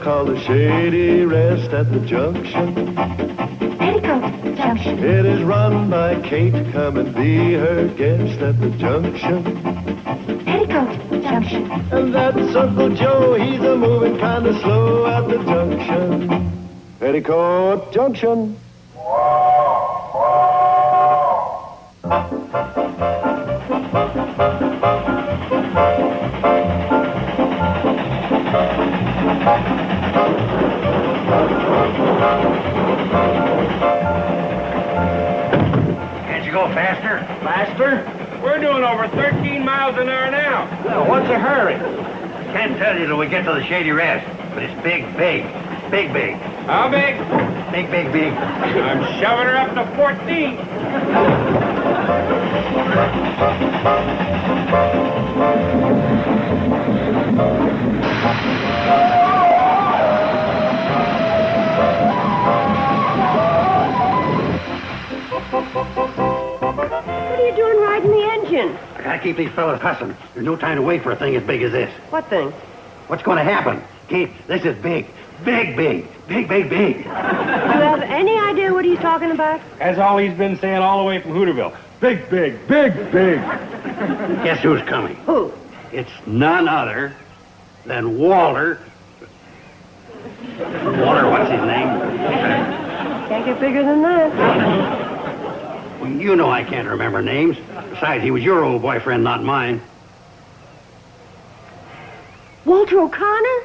Call the Shady Rest at the Junction. Petticoat Junction. It is run by Kate. Come and be her guest at the Junction. Petticoat Junction. And that's Uncle Joe. He's a moving kind of slow at the Junction. Petticoat Junction. Can't you go faster? Faster? We're doing over 13 miles an hour now. Well, what's the hurry? Can't tell you till we get to the Shady Rest, but it's big. Big. How big? Big. I'm shoving her up to 14. What are you doing riding the engine? I gotta keep these fellas hustling. There's no time to wait for a thing as big as this. What thing? What's going to happen? Kate, this is big. Big. Do you have any idea what he's talking about? That's all he's been saying all the way from Hooterville. Big. Guess who's coming? Who? It's none other than Walter. Walter, what's his name? Can't get bigger than that. Well, you know I can't remember names. Besides, he was your old boyfriend, not mine. Walter O'Connor?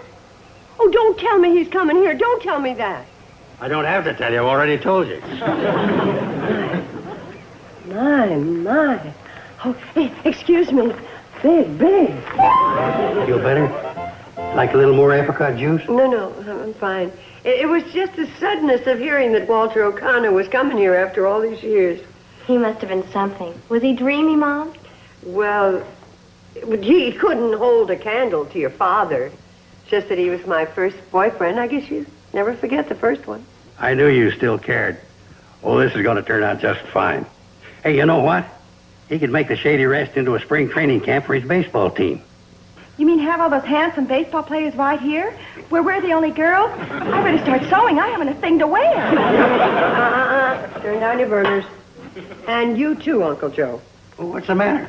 Oh, don't tell me he's coming here. Don't tell me that. I don't have to tell you. I've already told you. My. Oh, hey, excuse me. Big. Feel better? Like a little more apricot juice? No, I'm fine. It was just the suddenness of hearing that Walter O'Connor was coming here after all these years. He must have been something. Was he dreamy, Mom? Well, he couldn't hold a candle to your father. Just that he was my first boyfriend. I guess you never forget the first one. I knew you still cared. Oh, this is going to turn out just fine. Hey, you know what? He could make the Shady Rest into a spring training camp for his baseball team. You mean have all those handsome baseball players right here? Where we're the only girls? I better start sewing. I haven't a thing to wear. Turn down your burners. And you too, Uncle Joe. Well, what's the matter?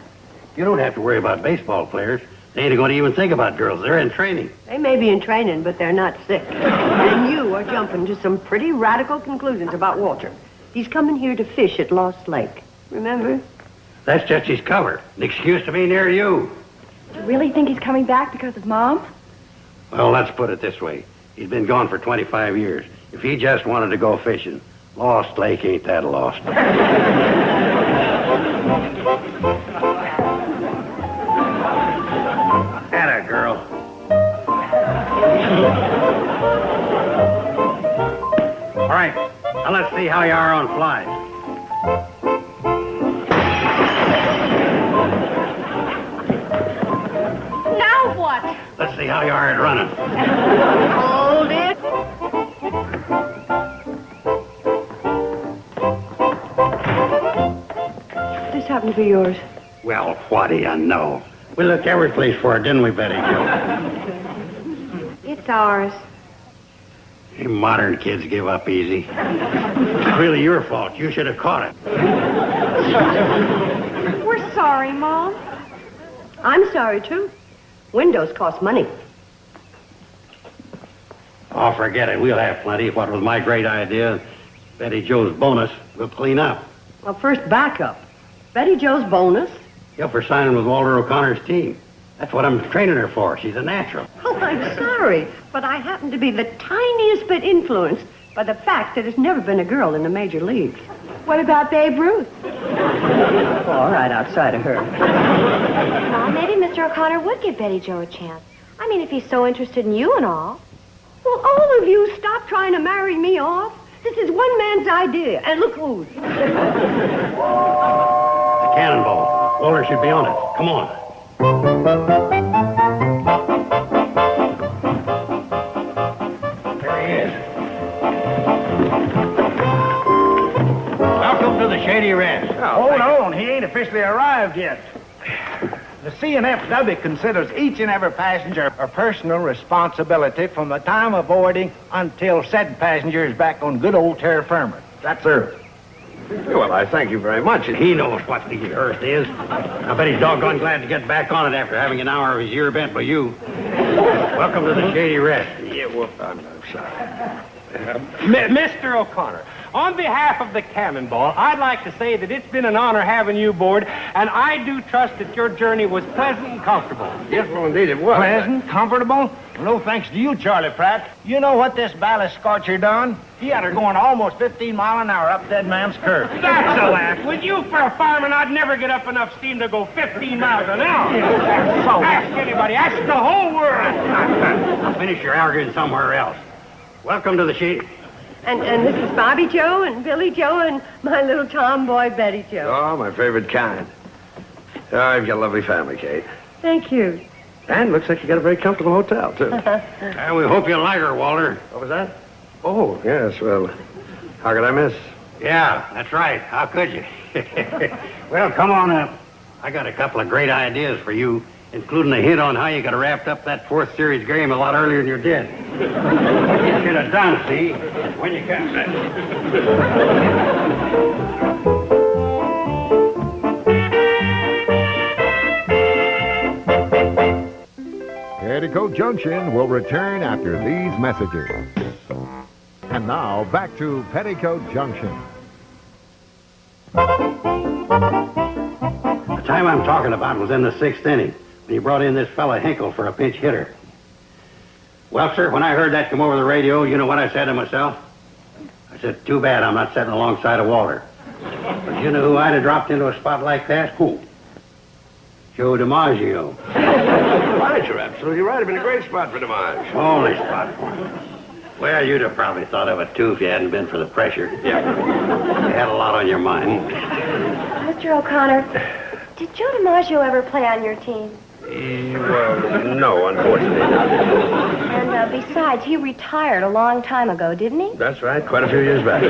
You don't have to worry about baseball players. They ain't going to even think about girls. They're in training. They may be in training, but they're not sick. And you are jumping to some pretty radical conclusions about Walter. He's coming here to fish at Lost Lake. Remember? That's just his cover. An excuse to be near you. Do you really think he's coming back because of Mom? Well, let's put it this way. He's been gone for 25 years. If he just wanted to go fishing, Lost Lake ain't that lost. Atta girl. All right, now let's see how you are on flies. Now what? Let's see how you are at running. Hold it. This happened to be yours. Well, what do you know? We looked every place for it, didn't we, Betty Jo? It's ours. You modern kids give up easy. It's really your fault. You should have caught it. We're sorry, Mom. I'm sorry, too. Windows cost money. Oh, forget it. We'll have plenty. What was my great idea? Betty Jo's bonus. We'll clean up. Well, first back up. Betty Jo's bonus? Yeah, for signing with Walter O'Connor's team. That's what I'm training her for. She's a natural. Oh, I'm sorry, but I happen to be the tiniest bit influenced by the fact that there's never been a girl in the major leagues. What about Babe Ruth? All right, outside of her. Mom, maybe Mr. O'Connor would give Betty Jo a chance. I mean, if he's so interested in you and all. Well, all of you stop trying to marry me off. This is one man's idea, and look whose. The cannonball. Walter should be on it. Come on. There he is. Welcome to the Shady Rest. Now, hold on. He ain't officially arrived yet. The C&FW considers each and every passenger a personal responsibility from the time of boarding until said passenger is back on good old terra firma. That's Earth. Well, I thank you very much. He knows what the Earth is. I bet he's doggone glad to get back on it after having an hour of his year bent by you. Welcome to the Shady Rest. Yeah, well, I'm sorry. Mr. O'Connor, on behalf of the Cannonball, I'd like to say that it's been an honor having you aboard, and I do trust that your journey was pleasant and comfortable. Yes, well, indeed it was. Pleasant, comfortable? No thanks to you, Charlie Pratt. You know what this ballast scorcher done? He had her going almost 15 miles an hour up Dead Man's Curve. That's a laugh. With you for a fireman, I'd never get up enough steam to go 15 miles an hour. So ask anybody. Ask the whole world. Finish your arguing somewhere else. Welcome to the Shady. And this is Bobbie Jo and Billie Jo and my little tomboy Betty Jo. Oh, my favorite kind. Oh, you've got a lovely family, Kate. Thank you. And looks like you got a very comfortable hotel, too. And we hope you like her, Walter. What was that? Oh, yes, well, how could I miss? Yeah, that's right. How could you? Well, come on up. I got a couple of great ideas for you, including a hint on how you could have wrapped up that fourth series game a lot earlier than you did. You should have done, see, when you come back. Petticoat Junction will return after these messages. And now, back to Petticoat Junction. The time I'm talking about was in the sixth inning, when you brought in this fella Hinkle for a pinch hitter. Well, sir, when I heard that come over the radio, you know what I said to myself? I said, too bad I'm not sitting alongside of Walter. But you know who I'd have dropped into a spot like that? Who? Joe DiMaggio. Right, you're absolutely right. It'd been a great spot for DiMaggio. Only spot for him. Well, you'd have probably thought of it, too, if you hadn't been for the pressure. Yeah. You had a lot on your mind. Mr. O'Connor, did Joe DiMaggio ever play on your team? Well, no, unfortunately not. And besides, he retired a long time ago, didn't he? That's right, quite a few years back.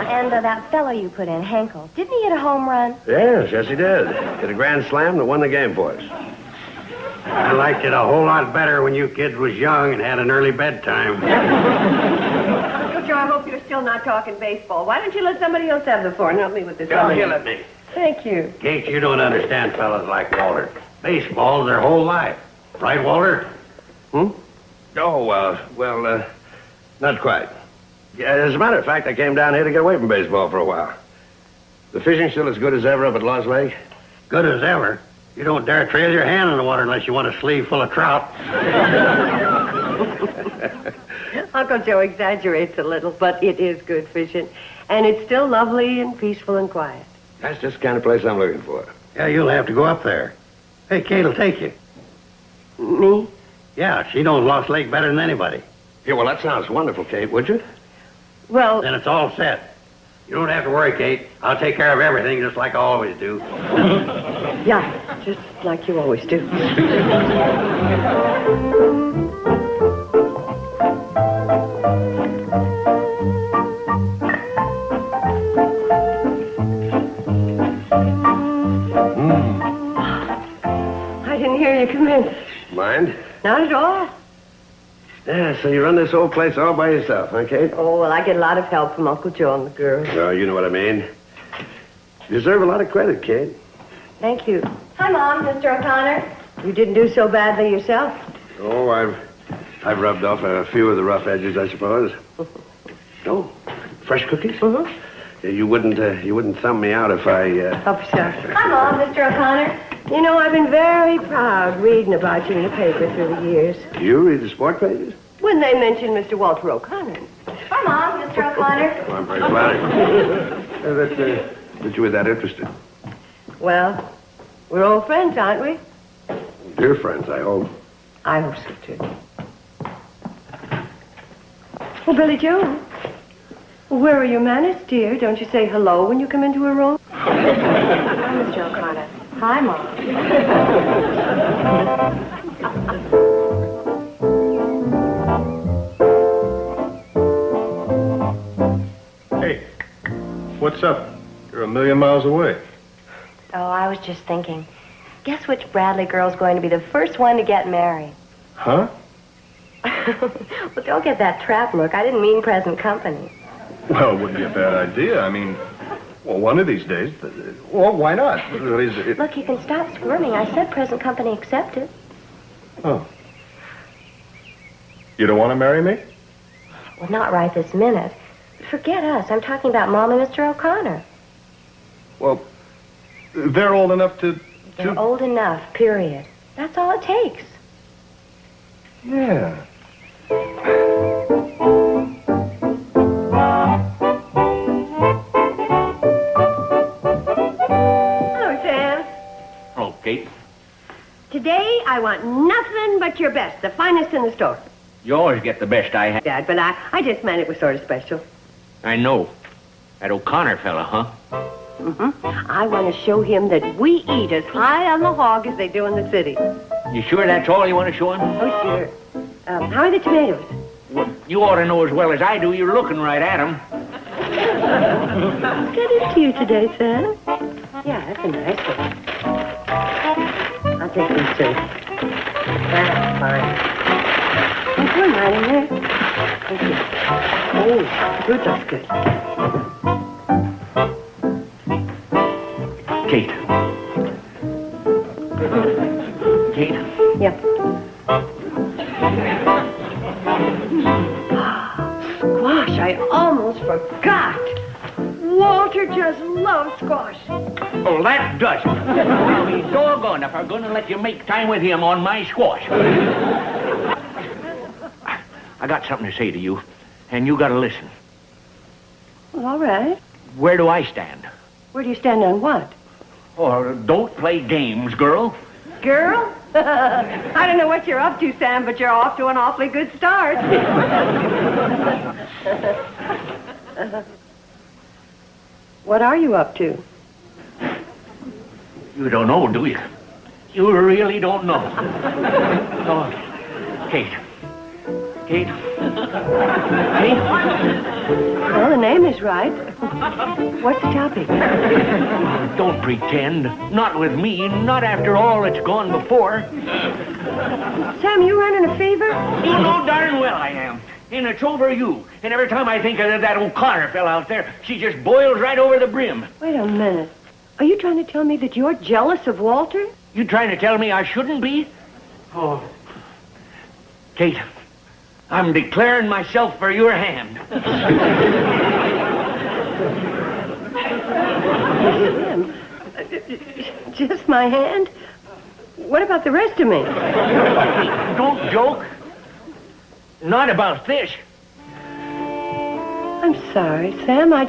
And that fellow you put in, Henkel, didn't he hit a home run? Yes, he did. Hit a grand slam that won the game for us. I liked it a whole lot better when you kids was young and had an early bedtime. Uncle Joe, I hope you're still not talking baseball. Why don't you let somebody else have the floor and help me with this? Don't yell at me. Thank you. Kate, you don't understand fellas like Walter. Baseball's their whole life. Right, Walter? Oh, well, not quite. Yeah, as a matter of fact, I came down here to get away from baseball for a while. The fishing's still as good as ever up at Lost Lake. Good as ever. You don't dare trail your hand in the water unless you want a sleeve full of trout. Uncle Joe exaggerates a little, but it is good fishing. And it's still lovely and peaceful and quiet. That's just the kind of place I'm looking for. Yeah, you'll have to go up there. Hey, Kate'll take you. Me? Yeah, she knows Lost Lake better than anybody. Yeah, well, that sounds wonderful, Kate, would you? Well... Then it's all set. You don't have to worry, Kate. I'll take care of everything just like I always do. Yeah, just like you always do. I didn't hear you come in. Mind? Not at all. Yeah, so you run this whole place all by yourself, huh, Kate? Oh, well, I get a lot of help from Uncle Joe and the girls. Oh, you know what I mean. You deserve a lot of credit, Kate. Thank you. Hi, Mom, Mr. O'Connor. You didn't do so badly yourself. Oh, I've rubbed off a few of the rough edges, I suppose. Oh, fresh cookies? Mm-hmm. Yeah, you wouldn't thumb me out if I... Help yourself. Hi, Mom, Mr. O'Connor. You know, I've been very proud reading about you in the paper through the years. You read the sport pages? When they mentioned Mr. Walter O'Connor. Hi, Mom, Mr. O'Connor. Well, I'm very flattered that you were that interested. Well, we're old friends, aren't we? Dear friends, I hope. I hope so, too. Well, Billie Jo, where are your manners, dear? Don't you say hello when you come into a room? Hi, Mr. O'Connor. Hi, Mom. Hey, what's up? You're a million miles away. Oh, I was just thinking. Guess which Bradley girl's going to be the first one to get married? Huh? Well, don't get that trap look. I didn't mean present company. Well, it wouldn't be a bad idea. I mean, well, one of these days. Well, why not? Look, you can stop squirming. I said present company accepted. Oh. You don't want to marry me? Well, not right this minute. Forget us. I'm talking about Mom and Mr. O'Connor. Well, they're old enough to... They're old enough, period. That's all it takes. Yeah. Hello, Sam. Oh, Kate. Today, I want nothing but your best, the finest in the store. You always get the best I have. Dad, but I just meant it was sort of special. I know. That O'Connor fella, huh? I want to show him that we eat as high on the hog as they do in the city. You sure that's all you want to show him? Oh, sure. How are the tomatoes? Well, you ought to know as well as I do. You're looking right at them. Good into you today, Sam. Yeah, that's a nice one. I'll take these two. That's fine. Oh, put them right in there. Thank you. Oh, fruit looks good. Kate. Kate? Yep. Squash, I almost forgot. Walter just loves squash. Oh, that does it. I'll be doggone if I'm going to let you make time with him on my squash. I got something to say to you, and you got to listen. Well, all right. Where do I stand? Where do you stand on what? Oh, don't play games, girl. Girl? I don't know what you're up to, Sam, but you're off to an awfully good start. What are you up to? You don't know, do you? You really don't know. Oh, Kate. Kate? Kate? Well, the name is right. What's the topic? Don't pretend. Not with me. Not after all that's gone before. Sam, you running a fever? You know darn well I am. And it's over you. And every time I think of that O'Connor fella out there, she just boils right over the brim. Wait a minute. Are you trying to tell me that you're jealous of Walter? You trying to tell me I shouldn't be? Oh. Kate, I'm declaring myself for your hand. Sam, just my hand? What about the rest of me? Don't joke. Not about this. I'm sorry, Sam. I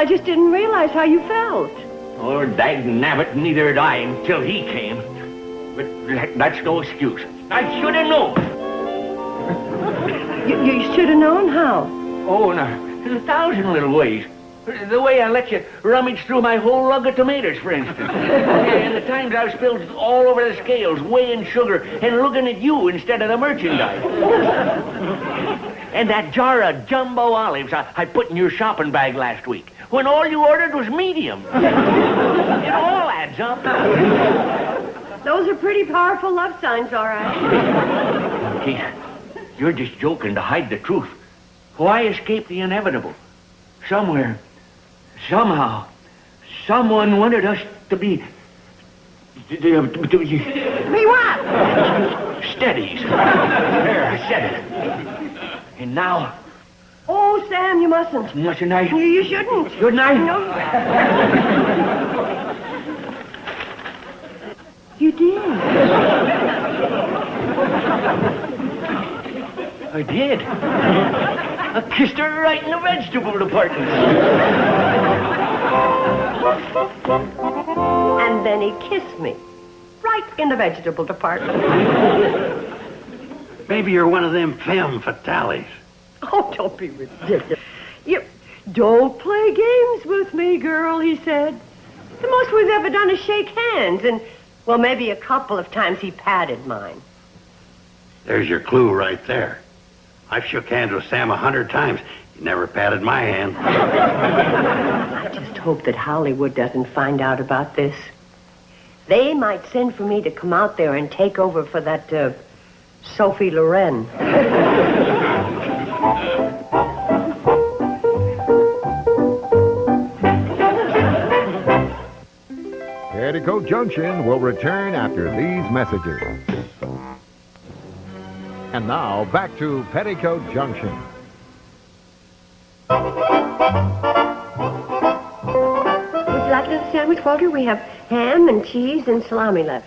just didn't realize how you felt. Oh, dagnabbit, neither did I until he came. But that's no excuse. I should have known. You should have known how? Oh, in a thousand little ways. The way I let you rummage through my whole lug of tomatoes, for instance. And the times I've spilled all over the scales, weighing sugar, and looking at you instead of the merchandise. And that jar of jumbo olives I put in your shopping bag last week, when all you ordered was medium. It all adds up. Those are pretty powerful love signs, all right. Kate, you're just joking to hide the truth. Why escape the inevitable? Somewhere, somehow, someone wanted us to be... Be what? Steadies. There, I said it. And now... Oh, Sam, you mustn't. Mustn't I? You shouldn't. Shouldn't I? No. You did. I did. I kissed her right in the vegetable department. And then he kissed me. Right in the vegetable department. Maybe you're one of them femme fatales. Oh, don't be ridiculous. You don't play games with me, girl, he said. The most we've ever done is shake hands, and, well, maybe a couple of times he patted mine. There's your clue right there. I've shook hands with Sam 100 times. He never patted my hand. I just hope that Hollywood doesn't find out about this. They might send for me to come out there and take over for that, Sophie Loren. Petticoat Junction will return after these messages. And now, back to Petticoat Junction. Would you like another sandwich, Walter? We have ham and cheese and salami left.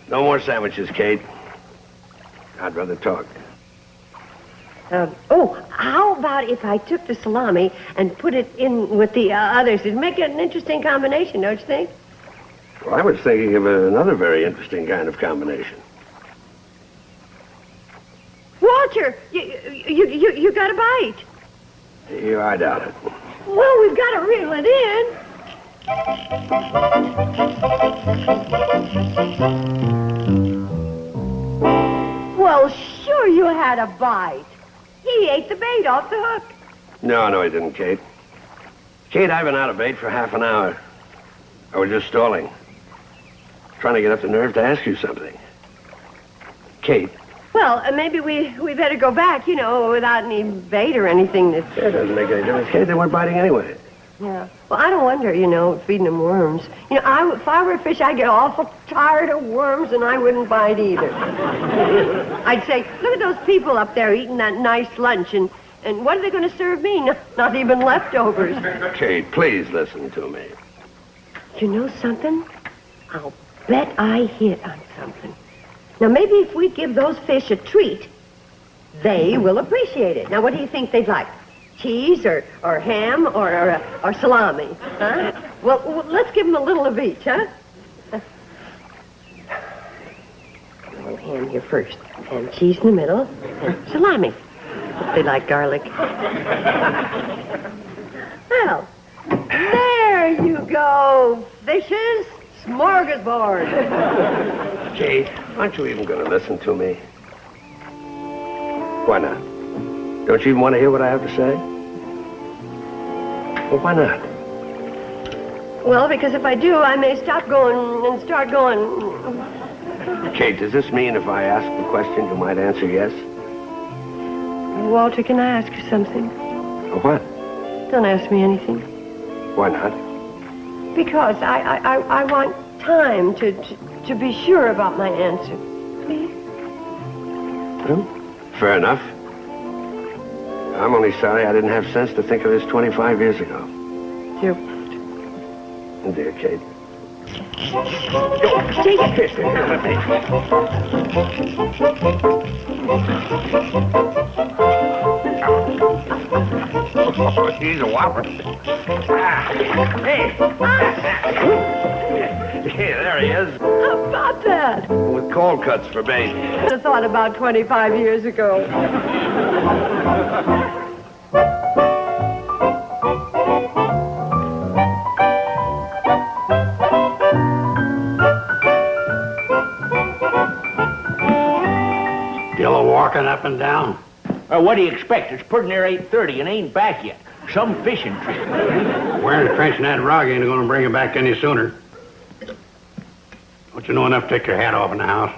No more sandwiches, Kate. I'd rather talk. How about if I took the salami and put it in with the others? It'd make it an interesting combination, don't you think? Well, I was thinking of another very interesting kind of combination. Walter, you got a bite. I doubt it. Well, we've got to reel it in. Well, sure you had a bite. He ate the bait off the hook. No, he didn't, Kate. Kate, I've been out of bait for half an hour. I was just stalling. Trying to get up the nerve to ask you something. Kate. Well, maybe we better go back, without any bait or anything. It doesn't make any difference, Kate. They weren't biting anyway. Yeah. Well, I don't wonder, feeding them worms. If I were a fish, I'd get awful tired of worms, and I wouldn't bite either. I'd say, look at those people up there eating that nice lunch, and what are they going to serve me? Not even leftovers. Kate, please listen to me. You know something? I'll bet I hit on something. Now, maybe if we give those fish a treat, they will appreciate it. Now, what do you think they'd like? Cheese or ham or salami? Huh? Well, let's give them a little of each, huh? A little ham here first, and cheese in the middle, and salami. If they like garlic. Well, there you go. Fishes. Smorgasbord. Kate, aren't you even going to listen to me? Why not? Don't you even want to hear what I have to say? Well, why not? Well, because if I do, I may stop going and start going. Kate, does this mean if I ask the question, you might answer yes? Walter, can I ask you something? What? Don't ask me anything. Why not? Because I want time to be sure about my answer. Please? Well, fair enough. I'm only sorry I didn't have sense to think of this 25 years ago. Dear... Dear Kate. He's a whopper. Hey! Hey, there he is. How about that? With cold cuts for bait. I'd have thought about 25 years ago. Still walking up and down? What do you expect? It's pretty near 8:30 and ain't back yet. Some fishing trip. Wearing a trench in that rug ain't going to bring him back any sooner. Don't you know enough to take your hat off in the house?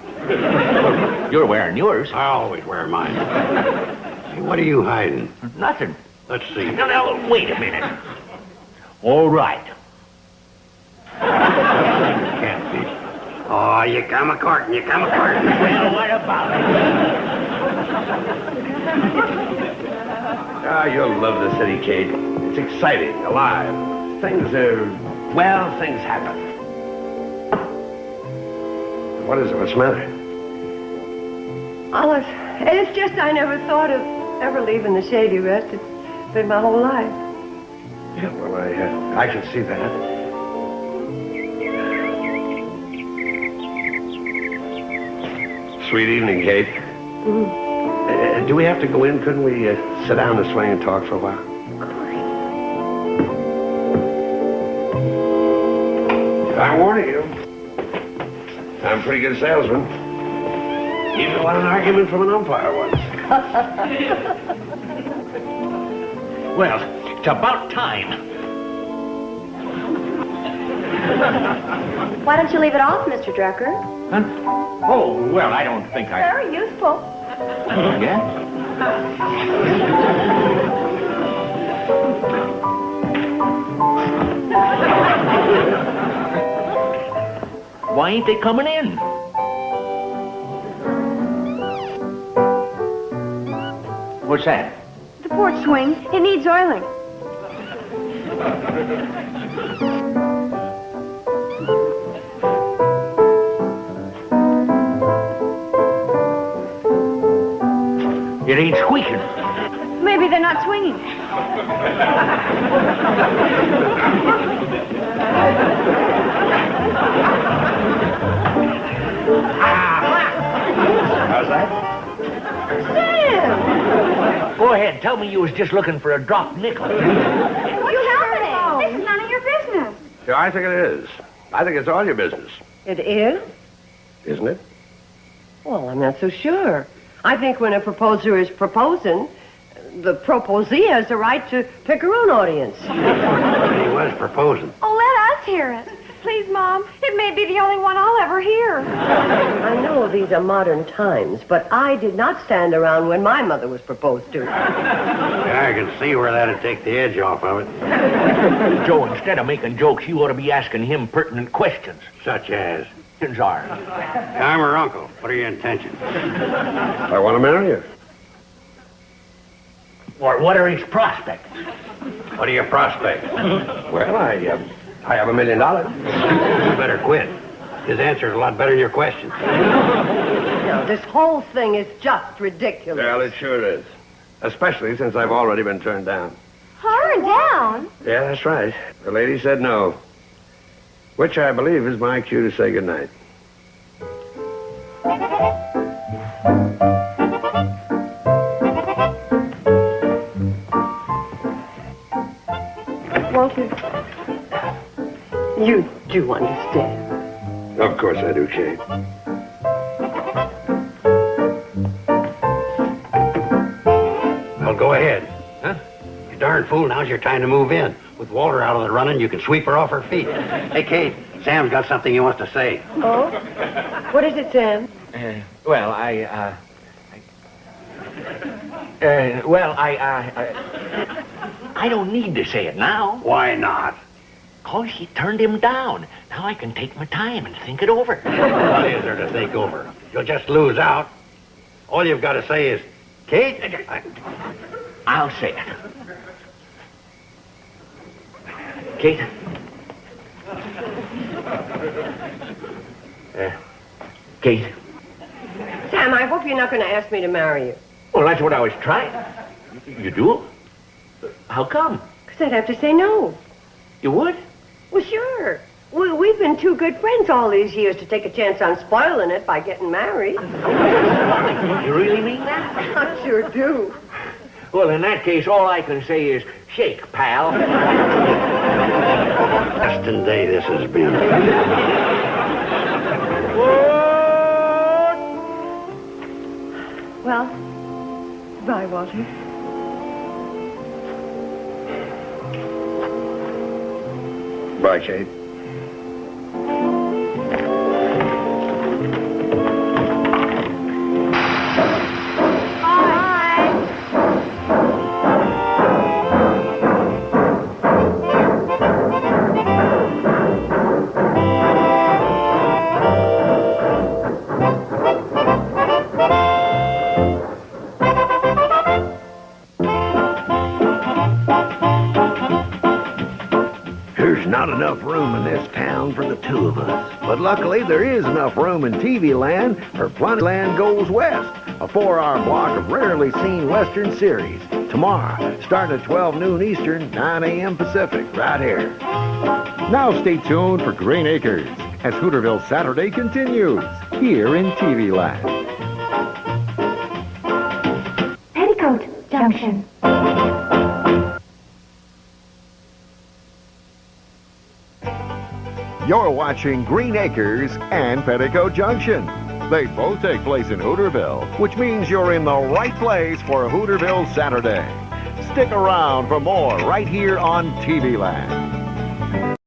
You're wearing yours. I always wear mine. Hey, what are you hiding? Nothing. Let's see. Now, wait a minute. All right. Catfish. Oh, you come a-courting, you come a-courting. Well, what about it? Ah, you'll love the city, Kate. It's exciting, alive. Things happen. What is it? What's the matter? Olive, it's just I never thought of ever leaving the Shady Rest. It's been my whole life. Yeah, well, I can see that. Sweet evening, Kate. Do we have to go in? Couldn't we sit down this way and talk for a while? I'm warning you. I'm a pretty good salesman. Even won an argument from an umpire once. Well, it's about time. Why don't you leave it off, Mr. Drucker? Huh? Oh, well, I don't think I... Very useful. Yeah? Why ain't they coming in? What's that? The porch swing. It needs oiling. It ain't squeaking. Maybe they're not swinging. How's that? Sam! Go ahead, tell me you was just looking for a dropped nickel. What's happening? This is none of your business. Yeah, I think it is. I think it's all your business, It is? isn't it? Well, I'm not so sure. I think when a proposer is proposing, the proposee has the right to pick her own audience. He was proposing. Oh, let us hear it. Please, Mom. It may be the only one I'll ever hear. I know these are modern times, but I did not stand around when my mother was proposed to. Yeah, I can see where that'd take the edge off of it. Joe, instead of making jokes, you ought to be asking him pertinent questions. Such as, Questions are. I'm her uncle. What are your intentions? I want to marry you. Or what are his prospects? What are your prospects? Well, I have $1 million. You better quit. His answer's a lot better than your questions. No, this whole thing is just ridiculous. Well, it sure is. Especially since I've already been turned down. Turned down? Yeah, that's right. The lady said no. Which I believe is my cue to say goodnight. Walter, you do understand. Of course I do, Kate. Well, go ahead. Huh? You darn fool, now's your time to move in. With Walter out of the running, you can sweep her off her feet. Hey, Kate, Sam's got something he wants to say. Oh? What is it, Sam? Well, I don't need to say it now. Why not? 'Cause she turned him down. Now I can take my time and think it over. What is there to think over? You'll just lose out. All you've got to say is, Kate... I'll say it. Kate? Kate? Sam, I hope you're not going to ask me to marry you. Well, that's what I was trying. You do? How come? Because I'd have to say no. You would? Well, sure. We've been two good friends all these years to take a chance on spoiling it by getting married. You really mean that? I sure do. Well, in that case, all I can say is, shake, pal. Destined day this has been. Well, bye, Walter. Bye, Kate. Not enough room in this town for the two of us. But luckily, there is enough room in TV land for Plenty Land Goes West, a 4-hour block of rarely seen Western series. Tomorrow, starting at 12 noon Eastern, 9 a.m. Pacific, right here. Now stay tuned for Green Acres as Hooterville Saturday continues here in TV Land. Petticoat Junction. You're watching Green Acres and Petticoat Junction. They both take place in Hooterville, which means you're in the right place for Hooterville Saturday. Stick around for more right here on TV Land.